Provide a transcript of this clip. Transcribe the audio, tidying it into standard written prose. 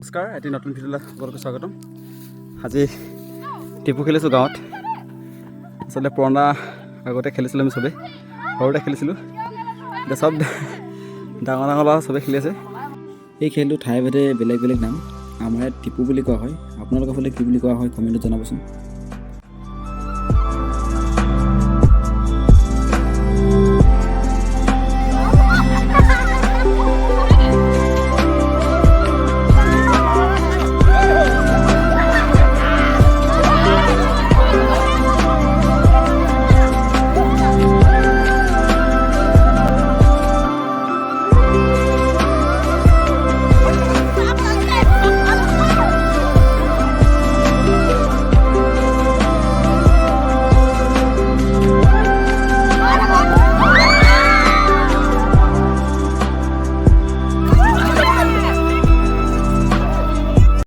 নমস্কাৰ, এটি নতুন ভিডিঅ'লৈ সকলোকে স্বাগতম। আজি টিপু খেলিছোঁ গাঁৱত। আচলতে পুৰণা আগতে খেলিছিলোঁ আমি চবেই, সৰুতে খেলিছিলোঁ। এতিয়া চব ডাঙৰ ডাঙৰ ল'ৰা চবেই খেলি আছে। এই খেলটো ঠাই ভেদে বেলেগ বেলেগ নাম। আমাৰ ইয়াত টিপু বুলি কোৱা হয়। আপোনালোকৰ ফালে কি বুলি কোৱা হয় কমেণ্টত জনাবচোন।